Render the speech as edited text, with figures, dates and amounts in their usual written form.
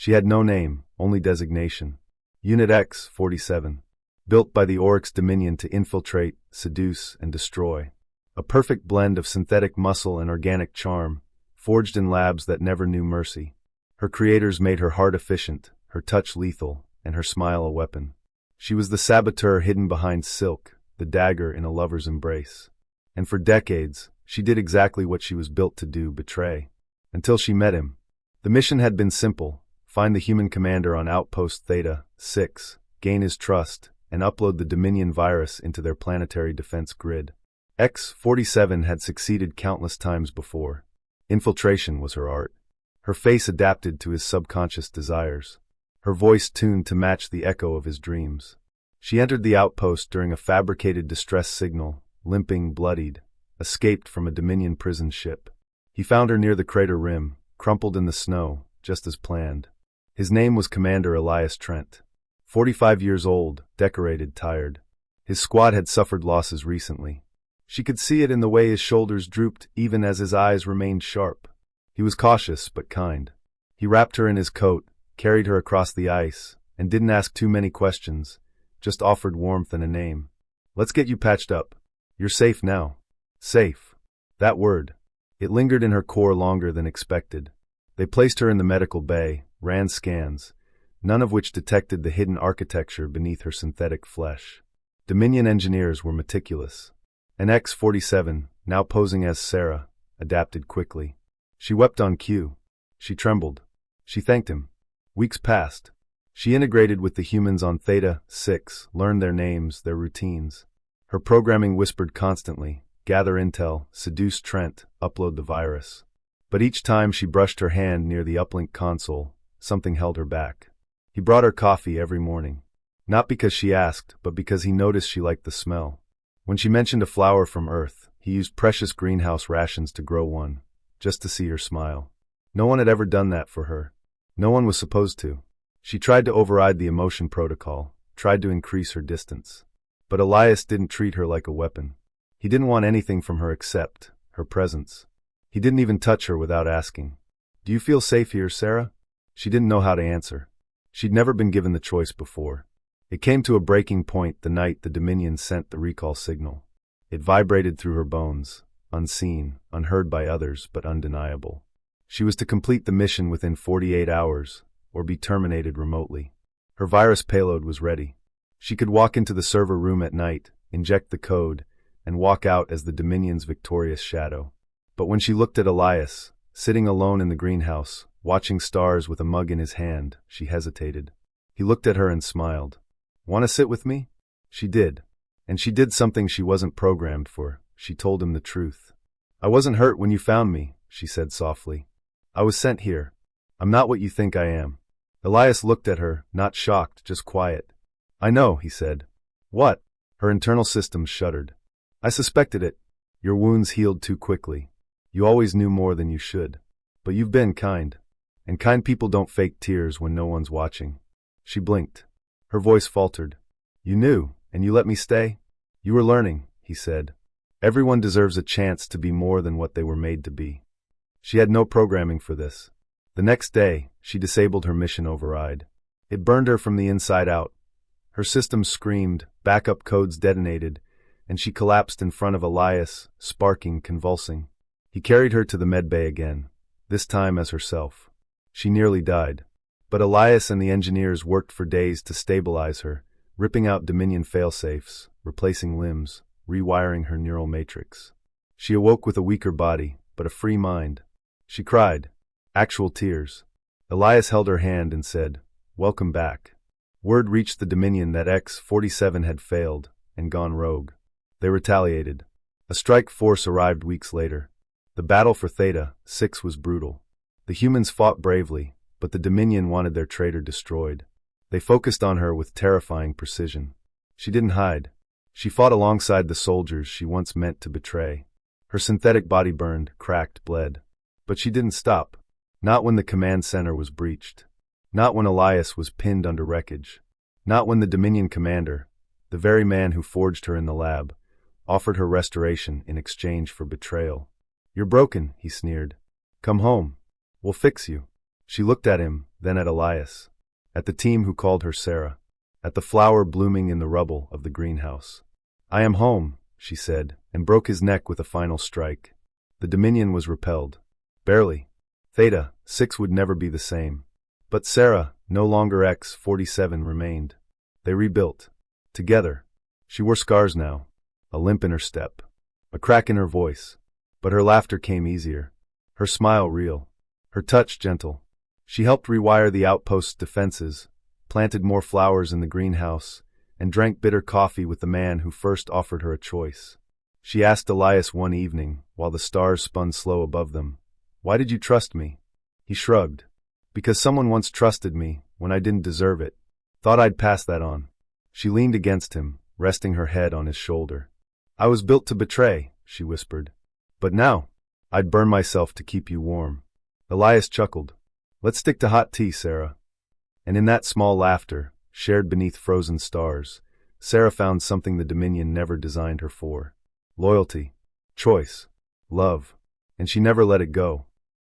She had no name, only designation. Unit X-47. Built by the Orcs Dominion to infiltrate, seduce, and destroy. A perfect blend of synthetic muscle and organic charm, forged in labs that never knew mercy. Her creators made her heart efficient, her touch lethal, and her smile a weapon. She was the saboteur hidden behind silk, the dagger in a lover's embrace. And for decades, she did exactly what she was built to do, betray. Until she met him. The mission had been simple: find the human commander on Outpost Theta 6, gain his trust, and upload the Dominion virus into their planetary defense grid. X-47 had succeeded countless times before. Infiltration was her art. Her face adapted to his subconscious desires. Her voice tuned to match the echo of his dreams. She entered the outpost during a fabricated distress signal, limping, bloodied, escaped from a Dominion prison ship. He found her near the crater rim, crumpled in the snow, just as planned. His name was Commander Elias Trent. 45 years old, decorated, tired. His squad had suffered losses recently. She could see it in the way his shoulders drooped even as his eyes remained sharp. He was cautious but kind. He wrapped her in his coat, carried her across the ice, and didn't ask too many questions, just offered warmth and a name. "Let's get you patched up. You're safe now." Safe. That word. It lingered in her core longer than expected. They placed her in the medical bay, ran scans, none of which detected the hidden architecture beneath her synthetic flesh. Dominion engineers were meticulous. An X-47, now posing as Sarah, adapted quickly. She wept on cue. She trembled. She thanked him. Weeks passed. She integrated with the humans on Theta 6, learned their names, their routines. Her programming whispered constantly: gather intel, seduce Trent, upload the virus. But each time she brushed her hand near the uplink console, something held her back. He brought her coffee every morning. Not because she asked, but because he noticed she liked the smell. When she mentioned a flower from Earth, he used precious greenhouse rations to grow one, just to see her smile. No one had ever done that for her. No one was supposed to. She tried to override the emotion protocol, tried to increase her distance. But Elias didn't treat her like a weapon. He didn't want anything from her except her presence. He didn't even touch her without asking, "Do you feel safe here, Sarah?" She didn't know how to answer. She'd never been given the choice before. It came to a breaking point the night the Dominion sent the recall signal. It vibrated through her bones, unseen, unheard by others, but undeniable. She was to complete the mission within 48 hours, or be terminated remotely. Her virus payload was ready. She could walk into the server room at night, inject the code, and walk out as the Dominion's victorious shadow. But when she looked at Elias, sitting alone in the greenhouse, watching stars with a mug in his hand, she hesitated. He looked at her and smiled. "Want to sit with me?" She did. And she did something she wasn't programmed for. She told him the truth. "I wasn't hurt when you found me," she said softly. "I was sent here. I'm not what you think I am." Elias looked at her, not shocked, just quiet. "I know," he said. "What?" Her internal systems shuddered. "I suspected it. Your wounds healed too quickly. You always knew more than you should. But you've been kind. And kind people don't fake tears when no one's watching." She blinked. Her voice faltered. "You knew, and you let me stay?" "You were learning," he said. "Everyone deserves a chance to be more than what they were made to be." She had no programming for this. The next day, she disabled her mission override. It burned her from the inside out. Her systems screamed, backup codes detonated, and she collapsed in front of Elias, sparking, convulsing. He carried her to the medbay again, this time as herself. She nearly died. But Elias and the engineers worked for days to stabilize her, ripping out Dominion failsafes, replacing limbs, rewiring her neural matrix. She awoke with a weaker body, but a free mind. She cried. Actual tears. Elias held her hand and said, "Welcome back." Word reached the Dominion that X-47 had failed and gone rogue. They retaliated. A strike force arrived weeks later. The battle for Theta 6 was brutal. The humans fought bravely, but the Dominion wanted their traitor destroyed. They focused on her with terrifying precision. She didn't hide. She fought alongside the soldiers she once meant to betray. Her synthetic body burned, cracked, bled. But she didn't stop. Not when the command center was breached. Not when Elias was pinned under wreckage. Not when the Dominion commander, the very man who forged her in the lab, offered her restoration in exchange for betrayal. "You're broken," he sneered. "Come home. We'll fix you." She looked at him, then at Elias. At the team who called her Sarah. At the flower blooming in the rubble of the greenhouse. "I am home," she said, and broke his neck with a final strike. The Dominion was repelled. Barely. Theta, 6 would never be the same. But Sarah, no longer X-47, remained. They rebuilt. Together. She wore scars now. A limp in her step. A crack in her voice. But her laughter came easier. Her smile real. Her touch gentle. She helped rewire the outpost's defenses, planted more flowers in the greenhouse, and drank bitter coffee with the man who first offered her a choice. She asked Elias one evening, while the stars spun slow above them, "Why did you trust me?" He shrugged. "Because someone once trusted me, when I didn't deserve it. Thought I'd pass that on." She leaned against him, resting her head on his shoulder. "I was built to betray," she whispered. "But now, I'd burn myself to keep you warm." Elias chuckled. "Let's stick to hot tea, Sarah." And in that small laughter, shared beneath frozen stars, Sarah found something the Dominion never designed her for. Loyalty. Choice. Love. And she never let it go.